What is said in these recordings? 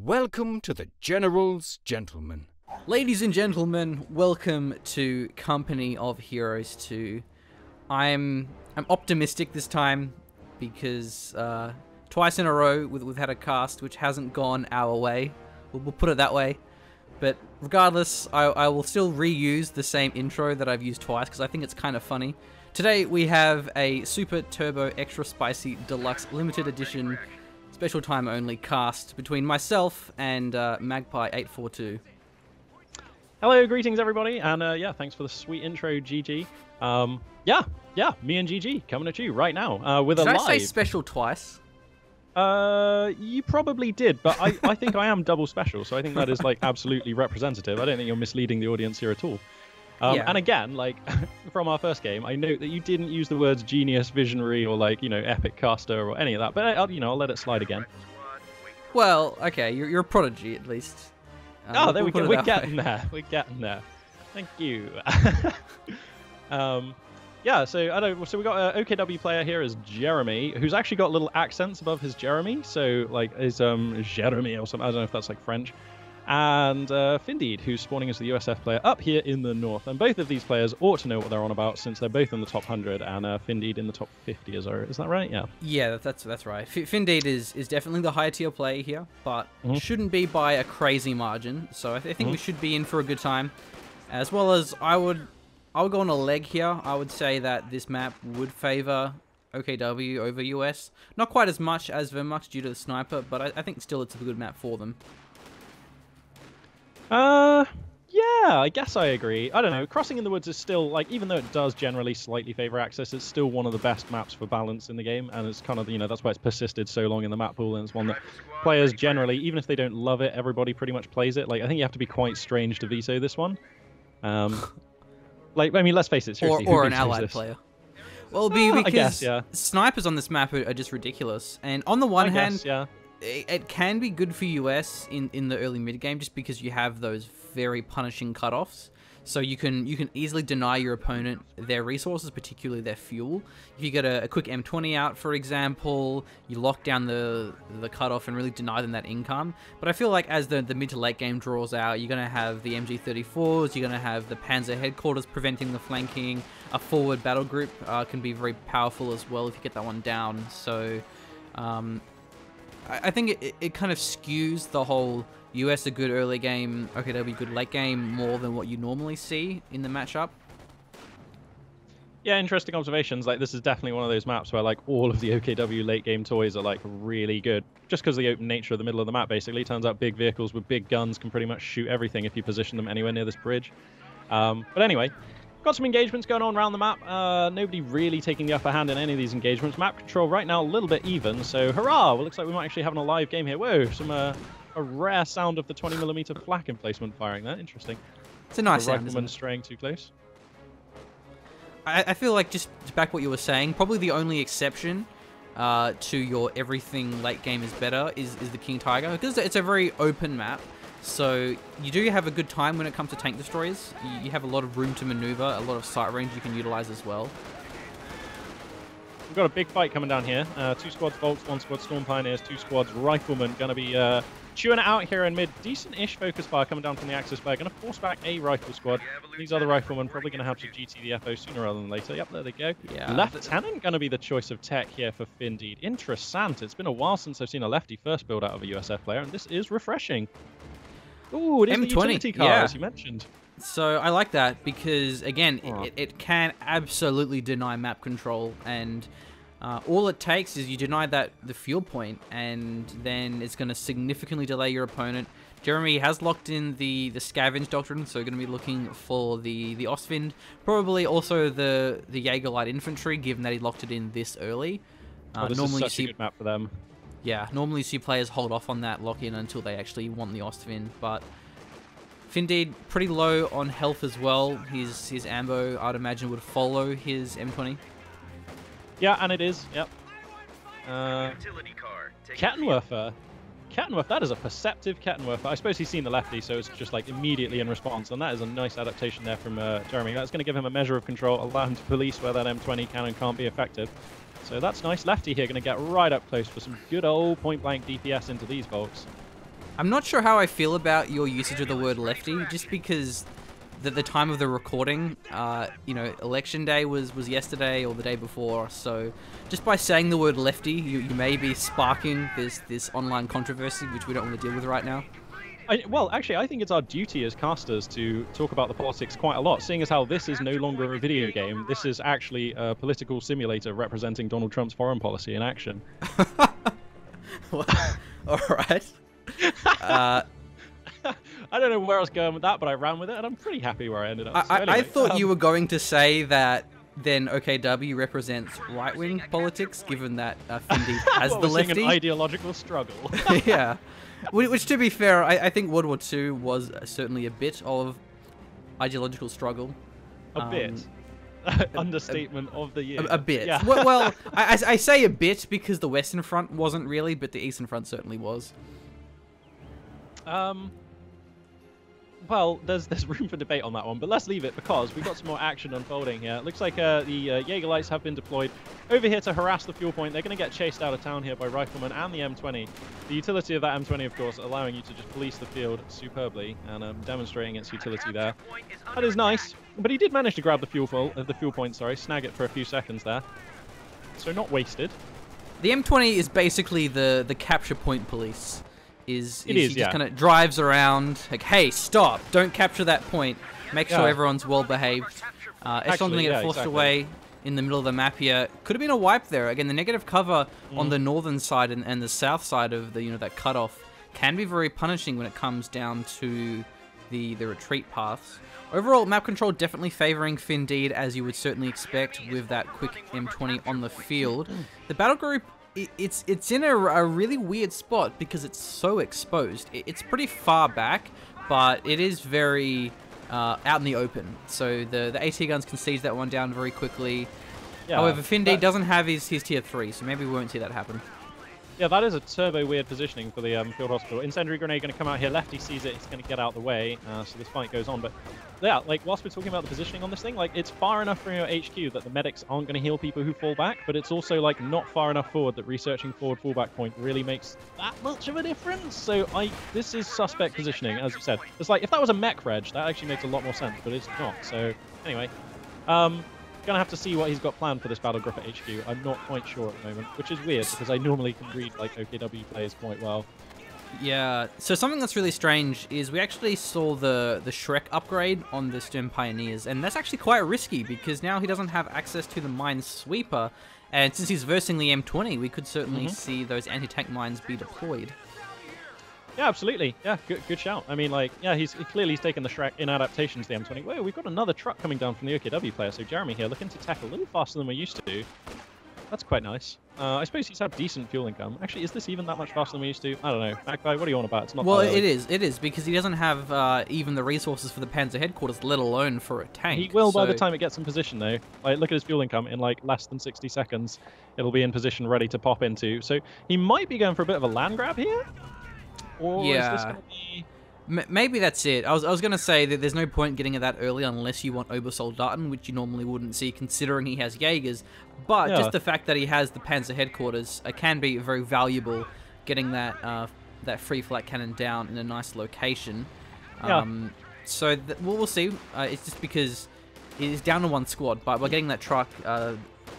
Welcome to the General's Gentlemen. Ladies and gentlemen, welcome to Company of Heroes 2. I'm optimistic this time because twice in a row we've had a cast which hasn't gone our way. We'll put it that way. But regardless, I will still reuse the same intro that I've used twice because I think it's kind of funny. Today we have a Super Turbo Extra Spicy Deluxe Limited Edition special time only cast between myself and Magpie842. Hello, greetings everybody, and yeah, thanks for the sweet intro, GG. Yeah, me and GG coming at you right now with a live. Did I say special twice? You probably did, but I think I am double special, so I think that is like absolutely representative. I don't think you're misleading the audience here at all. Yeah. And again, like from our first game, I note that you didn't use the words genius, visionary, or like, you know, epic caster or any of that, but I'll let it slide again. Well, okay, you're a prodigy at least. There we go. We're getting there. We're getting there. Thank you. Yeah, so we got an OKW player here as Jeremy, who's actually got little accents above his Jeremy, so like is Jeremy or something. I don't know if that's like French. And Findeed, who's spawning as the USF player up here in the north. And both of these players ought to know what they're on about since they're both in the top 100 and Findeed in the top 50. Is that right? Yeah. Yeah, that's right. Findeed is definitely the higher tier player here, but shouldn't be by a crazy margin. So I think we should be in for a good time. As well as I would go on a leg here. I would say that this map would favor OKW over US. Not quite as much as Vermux due to the sniper, but I think still it's a good map for them. Yeah, I guess I agree. I don't know. Crossing in the Woods is still, like, even though it does generally slightly favor access, it's still one of the best maps for balance in the game, and it's kind of, you know, that's why it's persisted so long in the map pool, and it's one that players generally, even if they don't love it, everybody pretty much plays it. Like, I think you have to be quite strange to veto this one. Like, I mean, let's face it, seriously. Or an allied player. Well, because I guess, yeah. Snipers on this map are just ridiculous. And on the one hand, yeah, it can be good for US in the early mid game just because you have those very punishing cutoffs. So you can easily deny your opponent their resources, particularly their fuel. If you get a quick M20 out, for example, you lock down the cutoff and really deny them that income. But I feel like as the mid to late game draws out, you're going to have the MG34s, you're going to have the Panzer headquarters preventing the flanking. A forward battle group can be very powerful as well if you get that one down. So I think it kind of skews the whole US a good early game, OKW good late game more than what you normally see in the matchup. Yeah, interesting observations. Like, this is definitely one of those maps where like all of the OKW late game toys are like really good, just because of the open nature of the middle of the map. Basically, turns out big vehicles with big guns can pretty much shoot everything if you position them anywhere near this bridge. But anyway, got some engagements going on around the map. Nobody really taking the upper hand in any of these engagements. Map control right now a little bit even, so hurrah! Well, looks like we might actually have a live game here. Whoa, some a rare sound of the 20mm flak emplacement firing there. Interesting. It's a nice sound, isn't it? Straying too close. I feel like, just to back what you were saying, probably the only exception to your everything late game is better is the King Tiger, because it's a very open map. So you do have a good time when it comes to tank destroyers. You have a lot of room to maneuver, a lot of sight range you can utilize as well. We've got a big fight coming down here. 2 squads Volks, 1 squad Storm Pioneers, 2 squads Riflemen. Going to be chewing it out here in mid. Decent-ish focus fire coming down from the Axis player. Going to force back a Rifle squad. These other Riflemen probably going to have to GT the FO sooner rather than later. Yep, there they go. Yeah, Lieutenant going to be the choice of tech here for Findeed. Interessant. It's been a while since I've seen a lefty first build out of a USF player, and this is refreshing. Ooh, it is the utility car, as you mentioned. So I like that because, again, it can absolutely deny map control, and all it takes is you deny the fuel point, and then it's going to significantly delay your opponent. Jeremy has locked in the scavenge doctrine, so going to be looking for the Ostwind, probably also the Jaeger light infantry, given that he locked it in this early. This normally is such a good map for them. Yeah, normally you see players hold off on that lock-in until they actually want the Ostwind, but Findeed pretty low on health as well. His ambo, I'd imagine, would follow his M20. Yeah, and it is. Yep. Kettenwerfer. Kettenwerfer, that is a perceptive Kettenwerfer. I suppose he's seen the lefty, so it's just like immediately in response, and that is a nice adaptation there from Jeremy. That's going to give him a measure of control, allow him to police where that M20 can and can't be effective. So that's nice. Lefty here going to get right up close for some good old point-blank DPS into these Volks. I'm not sure how I feel about your usage of the word lefty, just because at the time of the recording, you know, election day was yesterday or the day before. So just by saying the word lefty, you may be sparking this online controversy, which we don't want to deal with right now. Well, actually, I think it's our duty as casters to talk about the politics quite a lot, seeing as how this is no longer a video game. This is actually a political simulator representing Donald Trump's foreign policy in action. All right. I don't know where I was going with that, but I ran with it, and I'm pretty happy where I ended up. So anyway, I thought you were going to say that then OKW represents right-wing politics, given that Findeed has the lefty. An ideological struggle. Yeah. Which, to be fair, I think World War II was certainly a bit of ideological struggle. A bit. Understatement of the year. A bit. Yeah. Well, I say a bit because the Western Front wasn't really, but the Eastern Front certainly was. Well, there's room for debate on that one, but let's leave it because we've got some more action unfolding here. It looks like the Jaegerlights have been deployed over here to harass the fuel point. They're going to get chased out of town here by Riflemen and the M20. The utility of that M20, of course, allowing you to just police the field superbly and demonstrating its utility there. That is nice, but he did manage to grab the fuel point, snag it for a few seconds there. So not wasted. The M20 is basically the capture point police. He just yeah. kind of drives around, like, hey, stop, don't capture that point, make sure everyone's well behaved. Echelon's going to get forced away in the middle of the map here. Could have been a wipe there. Again, the negative cover on the northern side and the south side of the that cutoff can be very punishing when it comes down to the retreat paths. Overall, map control definitely favoring Findeed, as you would certainly expect with that quick M20 on the field. The battle group, it's in a really weird spot because it's so exposed. It's pretty far back, but it is very out in the open. So the AT guns can siege that one down very quickly. Yeah, however, Findeed doesn't have his tier 3, so maybe we won't see that happen. Yeah, that is a turbo weird positioning for the field hospital. Incendiary grenade going to come out here. Lefty sees it. It's going to get out of the way. So this fight goes on. But yeah, like whilst we're talking about the positioning on this thing, like it's far enough from your HQ that the medics aren't going to heal people who fall back. But it's also like not far enough forward that researching forward fallback point really makes that much of a difference. So this is suspect positioning, as you said. It's like if that was a mech reg, that actually makes a lot more sense. But it's not. So anyway, gonna have to see what he's got planned for this battle group at HQ. I'm not quite sure at the moment, which is weird because I normally can read like OKW players quite well. Yeah, so something that's really strange is we actually saw the Shrek upgrade on the Stern Pioneers, and that's actually quite risky because now he doesn't have access to the mine sweeper, and since he's versing the M20, we could certainly see those anti-tank mines be deployed. Yeah, absolutely. Yeah, good shout. I mean, like, yeah, he's clearly taken the Shrek in adaptation to the M20. Whoa, we've got another truck coming down from the OKW player. So Jeremy here looking to tackle a little faster than we used to do. That's quite nice. I suppose he's had decent fuel income. Actually, is this even that much faster than we used to? I don't know. Magpie, what are you on about? It's not. Well, it is because he doesn't have even the resources for the Panzer headquarters, let alone for a tank. He will by the time it gets in position, though. Like, look at his fuel income. In like less than 60 seconds, it'll be in position, ready to pop into. So he might be going for a bit of a land grab here. Or is this going to be... Maybe that's it. I was going to say that there's no point getting it that early unless you want Obersoldaten, which you normally wouldn't see considering he has Jaegers. But just the fact that he has the Panzer headquarters can be very valuable, getting that that free flat cannon down in a nice location. So we'll see. It's just because he's down to one squad, but by getting that truck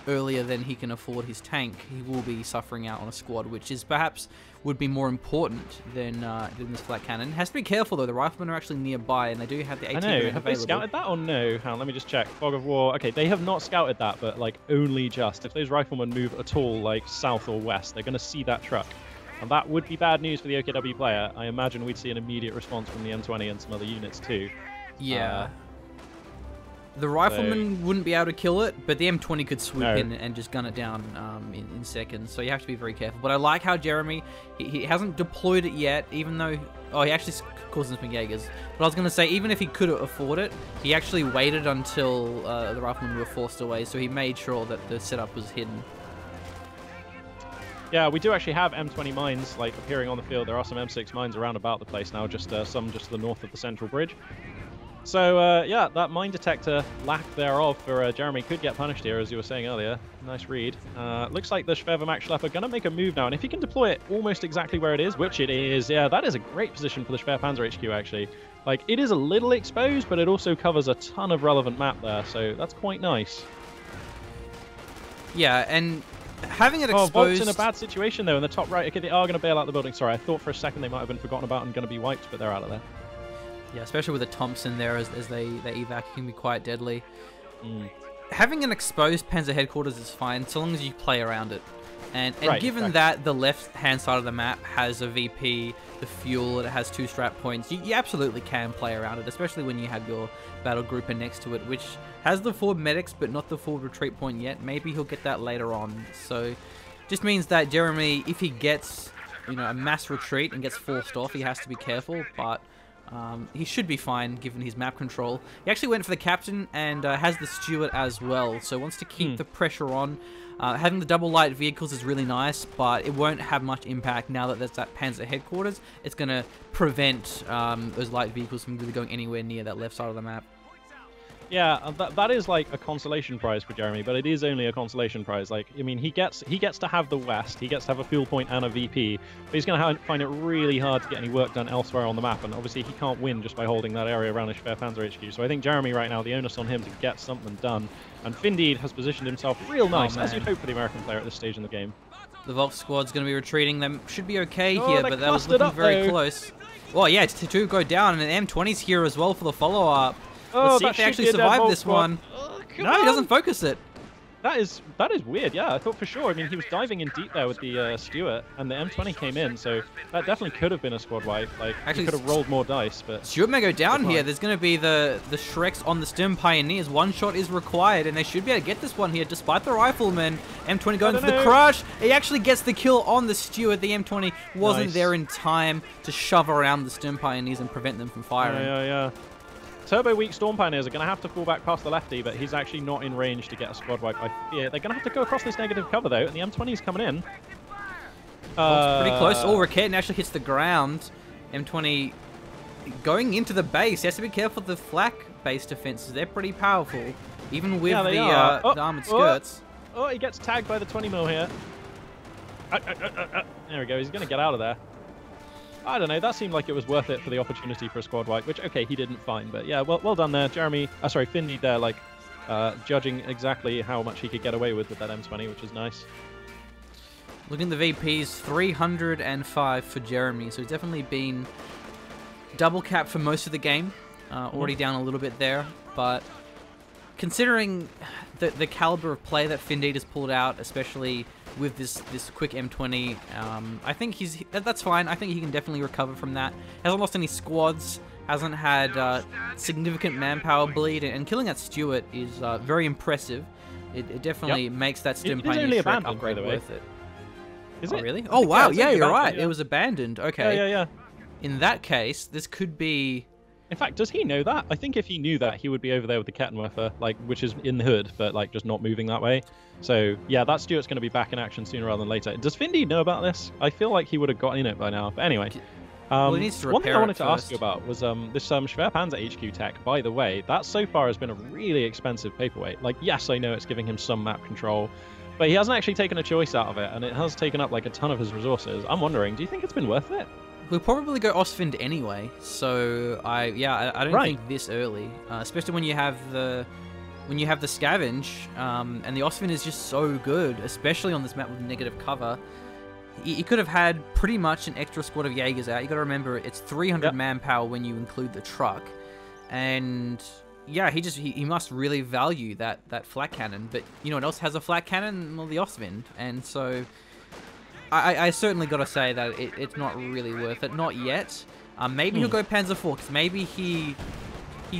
earlier than he can afford his tank, he will be suffering out on a squad, which is perhaps would be more important than this flat cannon. Has to be careful though, the riflemen are actually nearby and they do have the AT available. Have they scouted that or no? Hang on, let me just check. Fog of War. Okay, they have not scouted that, but like only just. If those riflemen move at all like south or west, they're going to see that truck. And that would be bad news for the OKW player. I imagine we'd see an immediate response from the M20 and some other units too. Yeah. The rifleman wouldn't be able to kill it, but the M20 could swoop in and just gun it down in seconds. So you have to be very careful. But I like how Jeremy, he hasn't deployed it yet, even though... Oh, he actually causes some Jaegers. But I was going to say, even if he could afford it, he actually waited until the riflemen were forced away. So he made sure that the setup was hidden. Yeah, we do actually have M20 mines like appearing on the field. There are some M6 mines around about the place now, just some just to the north of the central bridge. So, yeah, that mine detector lack thereof for Jeremy could get punished here, as you were saying earlier. Nice read. Looks like the Schwervermax are going to make a move now, and if he can deploy it almost exactly where it is, which it is, yeah, that is a great position for the Schwerpanzer HQ, actually. Like, it is a little exposed, but it also covers a ton of relevant map there, so that's quite nice. Yeah, and having it exposed... Oh, Volt's in a bad situation, though, in the top right. Okay, they are going to bail out the building. Sorry, I thought for a second they might have been forgotten about and going to be wiped, but they're out of there. Yeah, especially with the Thompson there as they evac can be quite deadly. Having an exposed Panzer headquarters is fine, so long as you play around it. And Right, given exactly. that the left-hand side of the map has a VP, the fuel, it has 2 strap points, you absolutely can play around it, especially when you have your battle grouper next to it, which has the forward medics but not the forward retreat point yet. Maybe he'll get that later on. So just means that Jeremy, if he gets a mass retreat and gets forced off, he has to be careful, but he should be fine given his map control. He actually went for the captain and has the steward as well, so wants to keep the pressure on. Having the double light vehicles is really nice, but it won't have much impact now that there's that Panzer headquarters. It's going to prevent those light vehicles from really going anywhere near that left side of the map. Yeah, that is like a consolation prize for Jeremy, but it is only a consolation prize. Like, I mean, he gets to have the West, he gets to have a fuel point and a VP, but he's going to find it really hard to get any work done elsewhere on the map, and obviously he can't win just by holding that area around his Schwerpanzer HQ. So I think Jeremy right now, the onus on him to get something done, and Findeed has positioned himself real nice, as you'd hope for the American player at this stage in the game. The Volk squad's going to be retreating. Them should be okay Oh, here, they're but that was clustered looking up, very though. close. Well, yeah, it's to go down, and an M20's here as well for the follow-up. Oh, Let's see that if they should actually be a dead survive Volk this squad. one. Oh, come No, he on. doesn't focus it. That is weird, yeah. I thought for sure. I mean, he was diving in deep there with the Stuart, and the M20 came in, so that definitely could have been a squad wipe. Like, Actually, he could have rolled more dice, but... Stuart may go down Good here. line. There's going to be the Shreks on the Sturm Pioneers. One shot is required, and they should be able to get this one here, despite the rifleman. M20 going for the crush. He actually gets the kill on the Stuart. The M20 wasn't Nice. there in time to shove around the Sturm Pioneers and prevent them from firing. Yeah. Turbo weak Storm Pioneers are going to have to fall back past the lefty, but he's actually not in range to get a squad wipe, I fear. They're going to have to go across this negative cover, though, and the M20's coming in. Pretty close. Oh, Raketin actually hits the ground. M20 going into the base. He has to be careful of the flak base defenses. They're pretty powerful, even with Yeah, they the are. the armored skirts. Oh, he gets tagged by the 20 mil here. There we go. He's going to get out of there. I don't know. That seemed like it was worth it for the opportunity for a squad wipe, which, okay, he didn't find. But yeah, well done there. Jeremy, sorry, Findeed there, like, judging exactly how much he could get away with that M20, which is nice. Looking at the VPs, 305 for Jeremy. So he's definitely been double capped for most of the game. Already down a little bit there. But considering the caliber of play that Findeed has pulled out, especially with this quick M20, I think that's fine. I think he can definitely recover from that. Hasn't lost any squads, hasn't had significant manpower bleed, and killing that Stuart is very impressive. It definitely makes that Stim It is only Pioneer Shrek abandoned, by upgrade the way. worth it. Is Oh, it? really? I Oh, think, wow. it's Yeah, only you're abandoned, right. yeah. It was abandoned. Okay. Yeah. In that case, this could be... In fact, does he know that? I think if he knew that, he would be over there with the Kettenwerfer, like, which is in the hood, but like just not moving that way. So yeah, that Stuart's going to be back in action sooner rather than later. Does Findeed know about this? I feel like he would have gotten in it by now. But anyway, Well, he needs to one thing I repair wanted it to ask first. you about was this Schwerpanzer HQ tech. By the way, that so far has been a really expensive paperweight. Like, yes, I know it's giving him some map control, but he hasn't actually taken a choice out of it, and it has taken up like a ton of his resources. I'm wondering, do you think it's been worth it? We'll probably go Ostwind anyway, so I don't Right. think this early, especially when you have the scavenge, and the Ostwind is just so good, especially on this map with negative cover. You could have had pretty much an extra squad of Jaegers out. You got to remember it's 300 manpower when you include the truck, and yeah, he must really value that flak cannon. But you know what else has a flak cannon? Well, the Ostwind, and so. I certainly got to say that it's not really worth it. Not yet. Maybe he'll go Panzer IV, because maybe he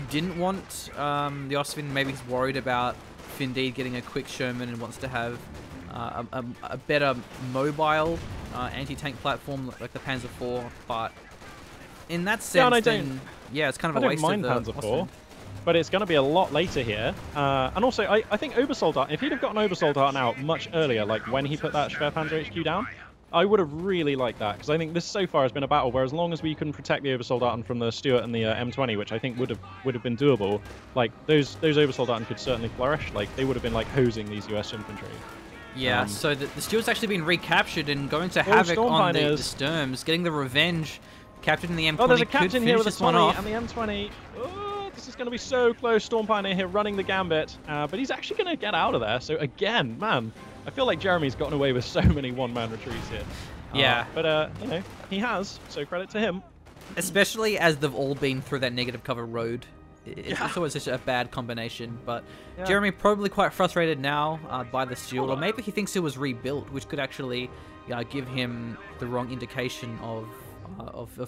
didn't want the Ostwind. Maybe he's worried about Findeed getting a quick Sherman and wants to have a better mobile anti-tank platform like the Panzer IV. But in that sense, it's kind of a waste of the Panzer Ostwind. IV, but it's going to be a lot later here. And also, I think Obersoldat, if he'd have gotten Obersoldat out much earlier, like when he put that Schwerpanzer HQ down, I would have really liked that, because I think this so far has been a battle where as long as we can protect the Oversoldaten from the Stuart and the M20, which I think would have been doable, like those Oversoldaten could certainly flourish. Like they would have been like hosing these US infantry. Yeah, so the Stuart's actually been recaptured and going to havoc on the Sturms, getting the revenge. Captain in the M20 there's a captain here with a 20 off. and the M20. Oh, this is going to be so close. Storm Pioneer here running the gambit, but he's actually going to get out of there. So again, man, I feel like Jeremy's gotten away with so many one-man retreats here. Yeah. But, you know, he has, so credit to him. Especially as they've all been through that negative cover road. It's always such a bad combination, but Jeremy probably quite frustrated now by the shield, or maybe he thinks it was rebuilt, which could actually give him the wrong indication of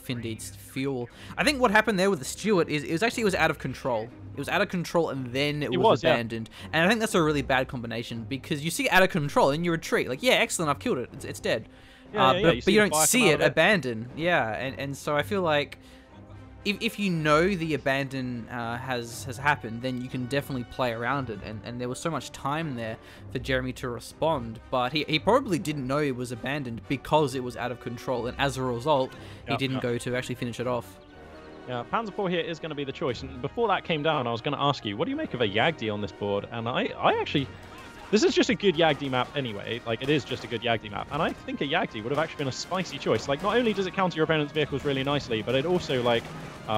Findeed's fuel. I think what happened there with the Stuart is it was out of control. It was out of control and then it was abandoned. Yeah. And I think that's a really bad combination, because you see it out of control and you retreat. Like, yeah, excellent, I've killed it. It's dead. But you don't see it abandoned. Yeah, and so I feel like if you know the abandon has happened, then you can definitely play around it. And there was so much time there for Jeremy to respond, but he probably didn't know it was abandoned because it was out of control, and as a result, he didn't go to actually finish it off. Yeah, Panzer IV here is going to be the choice. And before that came down, I was going to ask you, what do you make of a Yagdi on this board? And I actually... This is just a good Yagdi map anyway. Like, it is just a good Yagdi map. And I think a Yagdi would have actually been a spicy choice. Like, not only does it counter your opponent's vehicles really nicely, but it also, like,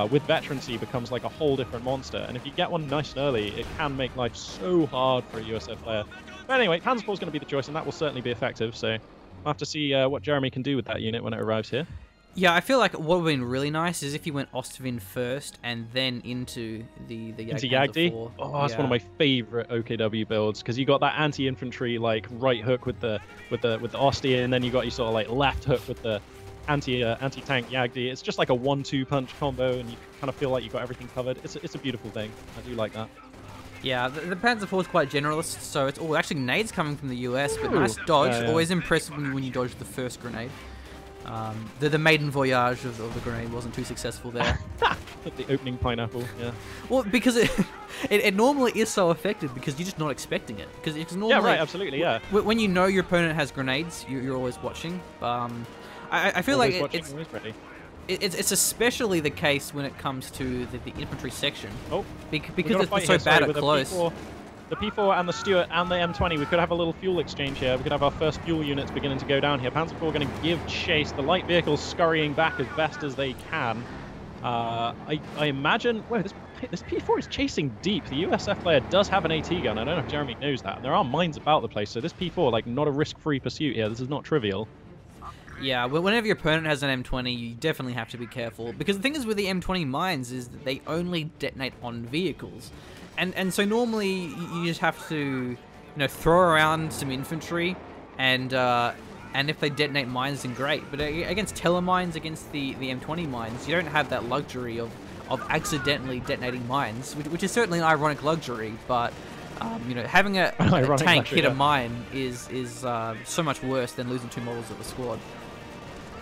with veterancy becomes, like, a whole different monster. And if you get one nice and early, it can make life so hard for a USF player. But anyway, Panzer IV is going to be the choice, and that will certainly be effective. So we'll have to see what Jeremy can do with that unit when it arrives here. Yeah, I feel like what would have been really nice is if you went Ostwind first and then into the Yagdi. Oh, that's one of my favorite OKW builds, because you got that anti-infantry like right hook with the Osti, and then you got your sort of like left hook with the anti-tank Yagdi. It's just like a 1-2 punch combo, and you kind of feel like you got everything covered. It's a beautiful thing. I do like that. Yeah, the Panzer IV is quite generalist, so it's actually nades coming from the US, but nice dodge. Yeah. Always impressive when you dodge the first grenade. The maiden voyage of the grenade wasn't too successful there. The opening pineapple, yeah. Well, because it normally is so effective because you're just not expecting it. Because it's normally, yeah, right, absolutely, yeah. When you know your opponent has grenades, you're always watching. I feel always like it's especially the case when it comes to the infantry section. Oh, because it's so bad at close. The P4 and the Stuart and the M20, we could have a little fuel exchange here. We could have our first fuel units beginning to go down here. Panzer IV are going to give chase. The light vehicles scurrying back as best as they can. I imagine... Whoa, this P4 is chasing deep. The USF player does have an AT gun. I don't know if Jeremy knows that. There are mines about the place, so this P4, like, not a risk-free pursuit here. This is not trivial. Yeah, whenever your opponent has an M20, you definitely have to be careful. Because the thing is with the M20 mines is that they only detonate on vehicles. And so normally you just have to, throw around some infantry, and if they detonate mines, then great. But against telemines, against the M20 mines, you don't have that luxury of accidentally detonating mines, which is certainly an ironic luxury. But having a tank hit a mine is so much worse than losing 2 models of a squad.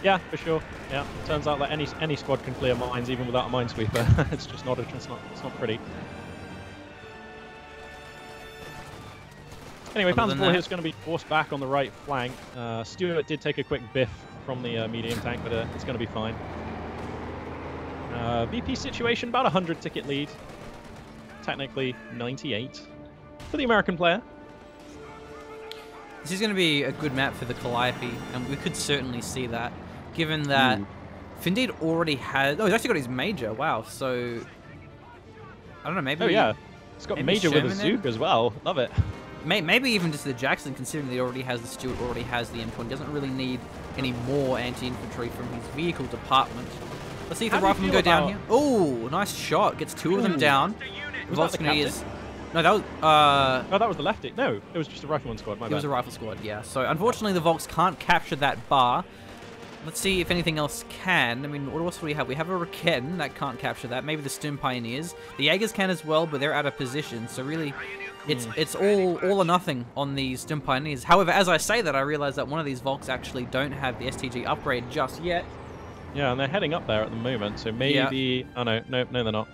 Yeah, for sure. Yeah, turns out that any squad can clear mines even without a minesweeper. It's just not pretty. Anyway, Panzer IV here is going to be forced back on the right flank. Stuart did take a quick biff from the medium tank, but it's going to be fine. VP situation, about 100 ticket lead. Technically 98 for the American player. This is going to be a good map for the Calliope, and we could certainly see that, given that Findeed already has... Oh, he's actually got his major. Wow, so... I don't know, maybe... Oh, yeah. He's got major with a Zook as well. Love it. Maybe even just the Jackson, considering that he already has the Stuart, already has the M20. Doesn't really need any more anti-infantry from his vehicle department. Let's see if the riflemen go down here. Oh, nice shot. Gets 2 of them down. Was that the captain? No, that was... Oh, that was the lefty. No, it was just a rifleman squad, my bad. It was a rifle squad, yeah. So, unfortunately, the Volks can't capture that bar. Let's see if anything else can. I mean, what else do we have? We have a Raketten that can't capture that. Maybe the Sturm Pioneers. The Jaegers can as well, but they're out of position. So, really... It's all or nothing on the Sturm Pioneers. However, as I say that, I realize that one of these Volks actually don't have the STG upgrade just yet. Yeah, and they're heading up there at the moment, so maybe... Yeah. Oh, no, they're not.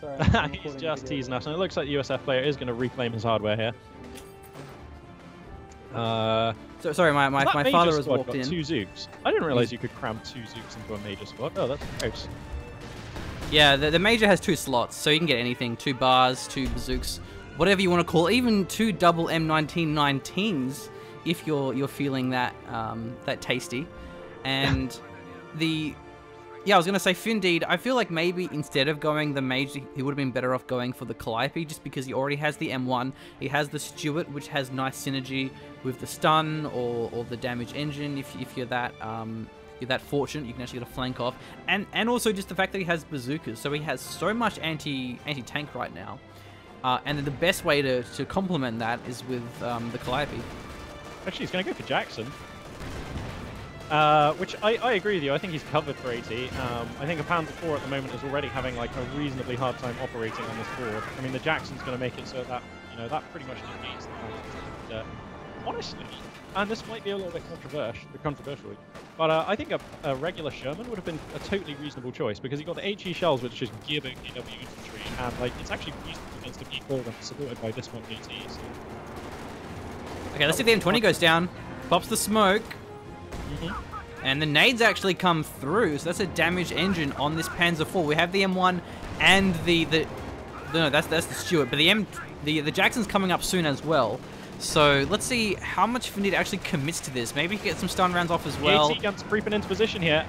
Sorry, he's just teasing us, and it looks like the USF player is going to reclaim his hardware here. Sorry, my father has walked in. 2 Zooks. I didn't realize you could cram 2 Zooks into a major squad. Oh, that's gross. Yeah, the major has 2 slots, so you can get anything: 2 bars, 2 bazooks, whatever you want to call it. Even 2 double M1919s if you're feeling that that tasty. And I was gonna say Findeed. I feel like maybe instead of going the major, he would have been better off going for the Calliope, just because he already has the M1. He has the Stuart, which has nice synergy with the stun or the damage engine. If you're that fortunate, you can actually get a flank off, and also just the fact that he has bazookas, so he has so much anti-tank right now, and then the best way to complement that is with the Calliope. Actually, he's going to go for Jackson, which I agree with you. I think he's covered for AT. I think a Panzer IV at the moment is already having like a reasonably hard time operating on this board. I mean, the Jackson's going to make it so that that pretty much negates the Panzer. Honestly, and this might be a little bit controversial, but I think a regular Sherman would have been a totally reasonable choice, because you've got the HE shells, which just give OKW infantry, and like it's actually reasonable against the P4 when supported by this one AT. So. Okay, let's see if the M20 goes down. Pops the smoke. And the nades actually come through, so that's a damage engine on this Panzer IV. We have the M1 and no, that's the Stuart, but the Jackson's coming up soon as well. So let's see how much Findeed actually commits to this. Maybe he can get some stun rounds off as well. The AT gun's creeping into position here.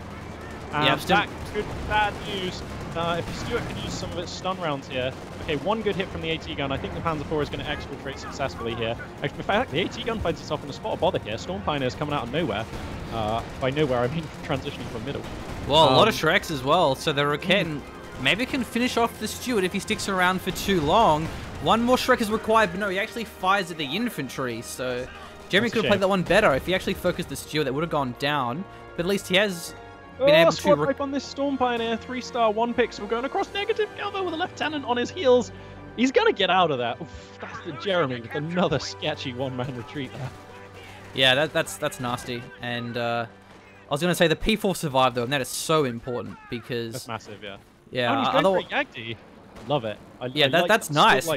Yeah, that could be bad news. If the Stuart can use some of its stun rounds here. Okay, 1 good hit from the AT gun. I think the Panzer IV is going to exfiltrate successfully here. In fact, the AT gun finds itself in a spot of bother here. Storm Pioneer's coming out of nowhere. By nowhere, I mean transitioning from middle. Well, a lot of Shreks as well. So the Rocket maybe can finish off the Stuart if he sticks around for too long. 1 more Shrek is required, but no, he actually fires at the infantry. So Jeremy could have played that one better. If he actually focused the Stuart, that would have gone down. But at least he has been able to... Squad wipe on this Storm Pioneer. 3-star, 1 pixel going across negative cover with a lieutenant on his heels. He's going to get out of that. Oof, that's the Jeremy with another sketchy 1-man retreat there. Yeah, that's nasty. And I was going to say the P4 survived, though, and that is so important because... That's massive, yeah. Yeah, oh, he's going for Yagdi. Love it. That's nice.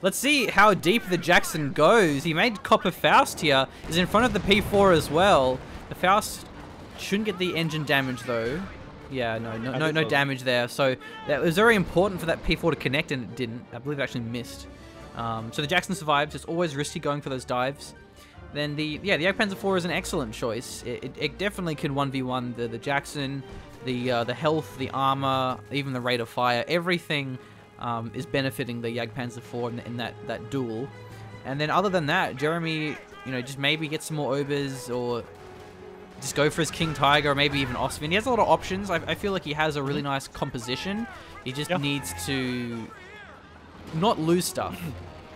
Let's see how deep the Jackson goes. He made Copper Faust here. He's in front of the P4 as well. The Faust shouldn't get the engine damage, though. Yeah, no damage there. So that was very important for that P4 to connect, and it didn't. I believe it actually missed. So the Jackson survives. It's always risky going for those dives. Then the Panzer IV is an excellent choice. It definitely can 1v1 the Jackson, the health, the armor, even the rate of fire. Everything is benefiting the Panzer IV in that duel. And then other than that, Jeremy, just maybe get some more Obers, or just go for his King Tiger, or maybe even Osvin. He has a lot of options. I feel like he has a really nice composition. He just needs to not lose stuff.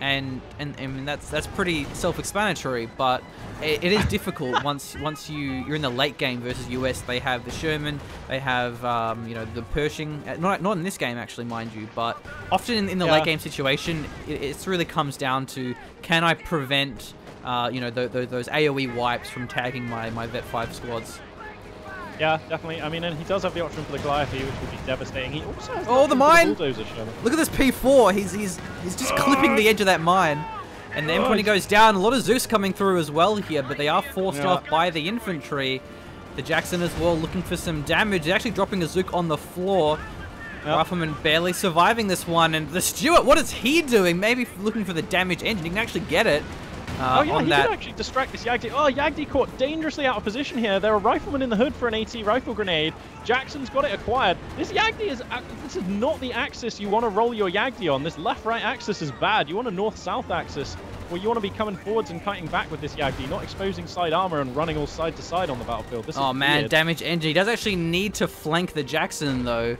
And I mean that's pretty self-explanatory, but it is difficult once you're in the late game versus US. They have the Sherman, they have the Pershing. Not in this game actually, mind you, but often in the late game situation, it really comes down to, can I prevent those AOE wipes from tagging my Vet 5 squads. Yeah, definitely. I mean, and he does have the option for the Calliope, which would be devastating. He also has the mine! Bulldozer Sherman. Look at this P4. He's just clipping the edge of that mine. And then when he goes down, a lot of Zeus coming through as well here, but they are forced off by the infantry. The Jackson as well looking for some damage. They're actually dropping a Zook on the floor. Rifleman barely surviving this one. And the Stuart, what is he doing? Maybe looking for the damage engine. He can actually get it. He can actually distract this Yagdi. Oh, Yagdi caught dangerously out of position here. There are riflemen in the hood for an AT rifle grenade. Jackson's got it acquired. This Yagdi this is not the axis you want to roll your Yagdi on. This left-right axis is bad. You want a north-south axis, where you want to be coming forwards and kiting back with this Yagdi, not exposing side armor and running all side to side on the battlefield. This is weird. Damage engine. He does actually need to flank the Jackson, though.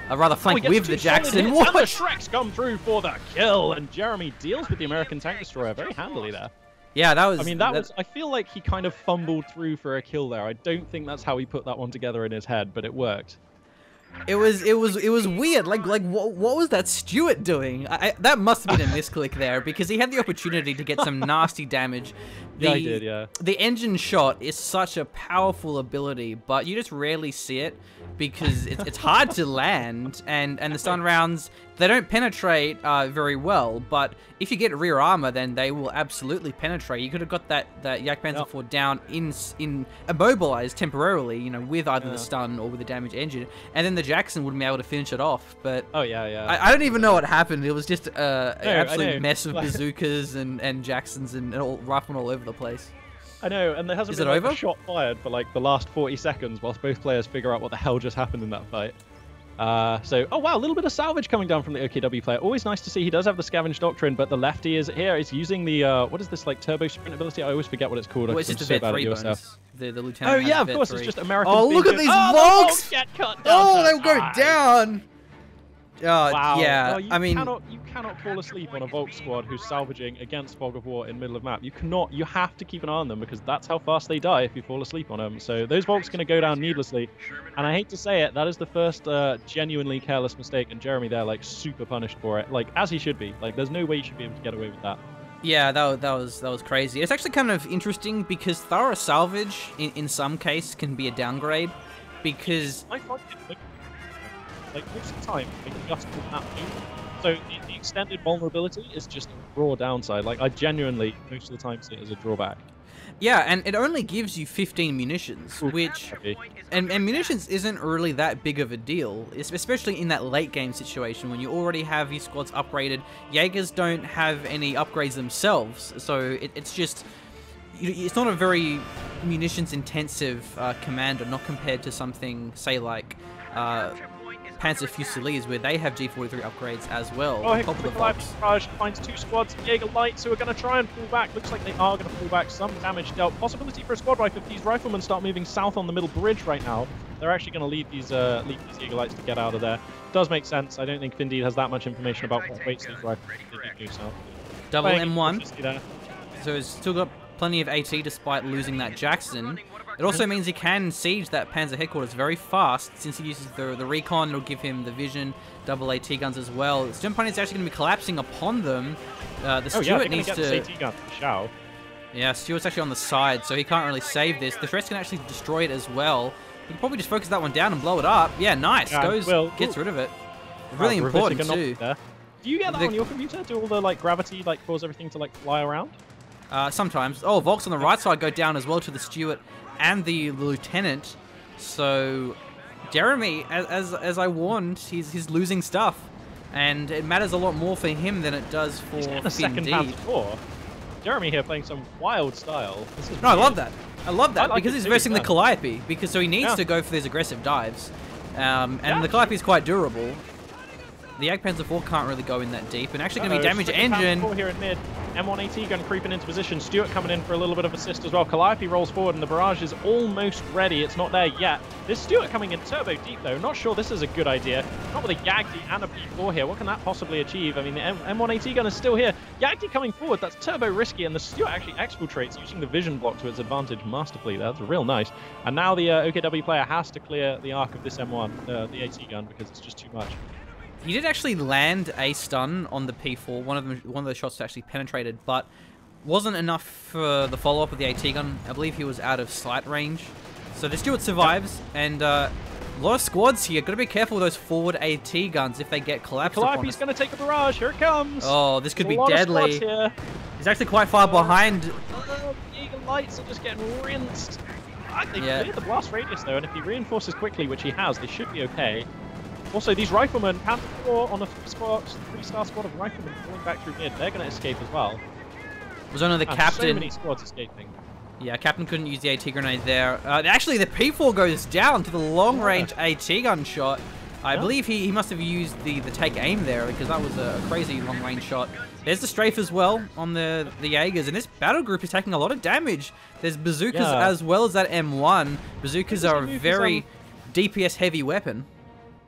Rather flank with the Jackson. What? And the Shreks come through for the kill, and Jeremy deals with the American tank destroyer very handily there. Yeah, that was... I mean, I feel like he kind of fumbled through for a kill there. I don't think that's how he put that one together in his head, but it worked. It was weird. Like what was that Stuart doing? That must have been a misclick there because he had the opportunity to get some nasty damage. Yeah, he did, yeah. The engine shot is such a powerful ability, but you just rarely see it because it's hard to land, and the stun rounds, they don't penetrate very well, but if you get rear armor, then they will absolutely penetrate. You could have got that Yak Panzer IV down in immobilized temporarily, you know, with either the stun or with the damage engine, and then the Jackson wouldn't be able to finish it off. But I don't even know what happened. It was just an absolute mess of bazookas and Jacksons and riflemen all over the place. I know, and there hasn't been like, a shot fired for like the last 40 seconds whilst both players figure out what the hell just happened in that fight. Oh wow, a little bit of salvage coming down from the OKW player. Always nice to see. He does have the scavenge doctrine, but the lefty is here. He's using the what is this, like turbo sprint ability? I always forget what it's called. Well, it's just a vet 3 bonus. The lieutenant. Oh yeah, of course. It's just American. Oh, look at these Volks! Oh, they'll go down. Wow. Yeah, no, I mean, you cannot fall asleep on a Volk squad who's salvaging against Fog of War in middle of map. You cannot. You have to keep an eye on them because that's how fast they die if you fall asleep on them. So those Volks are going to go down needlessly, and I hate to say it, that is the first genuinely careless mistake, and Jeremy there like super punished for it, like as he should be. Like there's no way you should be able to get away with that. Yeah, that was crazy. It's actually kind of interesting because thorough salvage in some case can be a downgrade because I find it like most of the time they just do that move. So the extended vulnerability is just a raw downside. Like I genuinely most of the time see it as a drawback. Yeah, and it only gives you 15 munitions, which and munitions isn't really that big of a deal, especially in that late game situation when you already have your squads upgraded. Jaegers don't have any upgrades themselves, so it's just it's not a very munitions intensive commander, not compared to something say like Panzer Fusiliers, where they have G43 upgrades as well. Oh, quick barrage finds 2 squads of Jaeger Lights who are going to try and pull back. Looks like they are going to pull back. Some damage dealt. Possibility for a squad rifle if these riflemen start moving south on the middle bridge right now. They're actually going to leave these Jaeger Lights to get out of there. Does make sense. I don't think Findeed has that much information about what weights these rifles do south. Double M1. So he's still got plenty of AT despite losing that Jackson. It also means he can siege that Panzer headquarters very fast since he uses the recon. It'll give him the vision, double AT guns as well. Stern Pony is actually going to be collapsing upon them. The Stuart needs to. AT gun Shao. Yeah, Stuart's actually on the side, so he can't really save this. The Threats can actually destroy it as well. He can probably just focus that one down and blow it up. Yeah, nice. Gets rid of it. Really important too. Do you get that on your computer? Do all the like gravity like cause everything to like fly around? Sometimes. Oh, Volks on the right side go down as well to the Stuart and the lieutenant. So Jeremy, as I warned, he's losing stuff, and it matters a lot more for him than it does for Findeed. Jeremy here playing some wild style. I love that. I love that because he's versing the Calliope, because so he needs to go for these aggressive dives, and the Calliope is quite durable. The Yak Panzer IV can't really go in that deep, and actually going to be damage engine. Here in mid. M1AT gun creeping into position. Stuart coming in for a little bit of assist as well. Calliope rolls forward, and the barrage is almost ready. It's not there yet. This Stuart coming in turbo deep, though. Not sure this is a good idea. Not with a Yagdi and a P4 here. What can that possibly achieve? I mean, the M1AT gun is still here. Yagdi coming forward. That's turbo risky, and the Stuart actually exfiltrates using the vision block to its advantage masterfully. That's real nice. And now the OKW player has to clear the arc of this M1, the AT gun, because it's just too much. He did actually land a stun on the P4. One of the shots actually penetrated, but wasn't enough for the follow-up of the AT gun. I believe he was out of sight range. So the Stuart survives, and a lot of squads here. Got to be careful with those forward AT guns if they get collapsed upon us. Calliope's going to take a barrage. Here it comes. Oh, this could be deadly. He's actually quite far behind. The Eagle Lights are just getting rinsed. They clear the blast radius, though, and if he reinforces quickly, which he has, they should be okay. Also, these riflemen, Panther 4 on a 3-star squad of riflemen falling back through mid, they're going to escape as well. It was only the captain. So many squads escaping. Yeah, captain couldn't use the AT grenade there. Actually, the P4 goes down to the long-range AT gun shot. I believe he must have used the take aim there, because that was a crazy long-range shot. There's the strafe as well on the Jaegers, and this battle group is taking a lot of damage. There's bazookas as well as that M1. Bazookas are a very DPS-heavy weapon.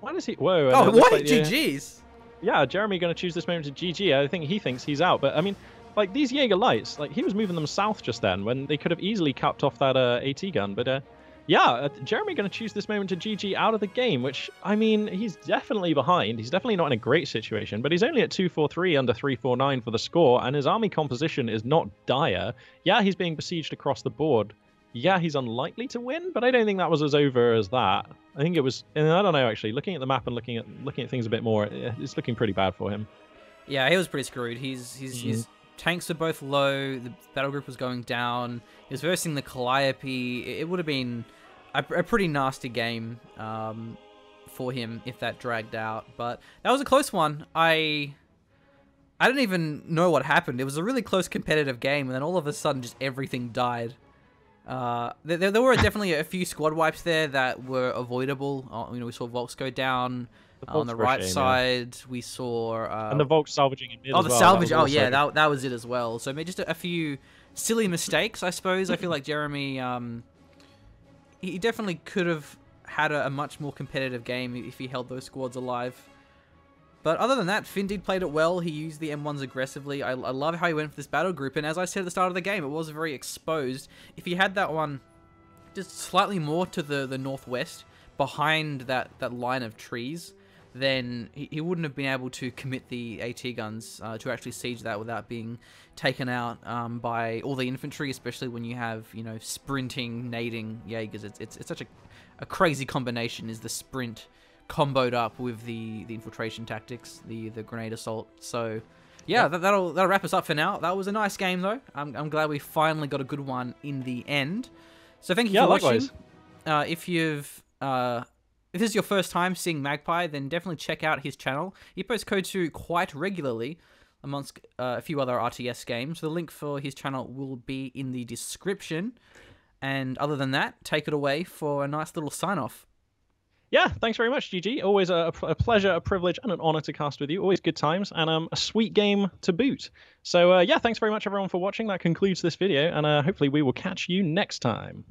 Why does he? Whoa! Oh, what? Like, GG's. Yeah, Jeremy going to choose this moment to GG. I think he thinks he's out, but I mean, like these Jaeger Lights, like he was moving them south just then when they could have easily capped off that AT gun. But Yeah, Jeremy going to choose this moment to GG out of the game, which, I mean, he's definitely behind. He's definitely not in a great situation, but he's only at 243 under 349 for the score, and his army composition is not dire. Yeah, he's being besieged across the board. Yeah, he's unlikely to win, but I don't think that was as over as that. I think it was, and I don't know, actually, looking at the map and looking at things a bit more, it's looking pretty bad for him. Yeah, he was pretty screwed. His tanks were both low, the battle group was going down, he was versing the Calliope. It would have been a pretty nasty game for him if that dragged out, but that was a close one. I didn't even know what happened. It was a really close competitive game, and then all of a sudden just everything died. There were definitely a few squad wipes there that were avoidable. We saw Volks go down on the right side. Yeah. We saw and the Volks salvaging in mid. Oh, as the well. salvage! Oh, yeah, that was it as well. So maybe just a few silly mistakes, I suppose. I feel like Jeremy, he definitely could have had a much more competitive game if he held those squads alive. But other than that, Findeed played it well. He used the M1s aggressively. I love how he went for this battle group. And as I said at the start of the game, it was very exposed. If he had that one just slightly more to the northwest, behind that line of trees, then he wouldn't have been able to commit the AT guns to actually siege that without being taken out by all the infantry, especially when you have, sprinting, nading Jaegers. It's such a crazy combination, is the sprint comboed up with the infiltration tactics, the grenade assault. So yeah, that'll wrap us up for now. That was a nice game though. I'm glad we finally got a good one in the end. So thank you for watching. If this is your first time seeing Magpie, then definitely check out his channel. He posts Coh2 quite regularly amongst a few other RTS games. The link for his channel will be in the description. And other than that, take it away for a nice little sign-off. Yeah, thanks very much, GG. Always a pleasure, a privilege, and an honor to cast with you. Always good times, and a sweet game to boot. So yeah, thanks very much, everyone, for watching. That concludes this video, and hopefully we will catch you next time.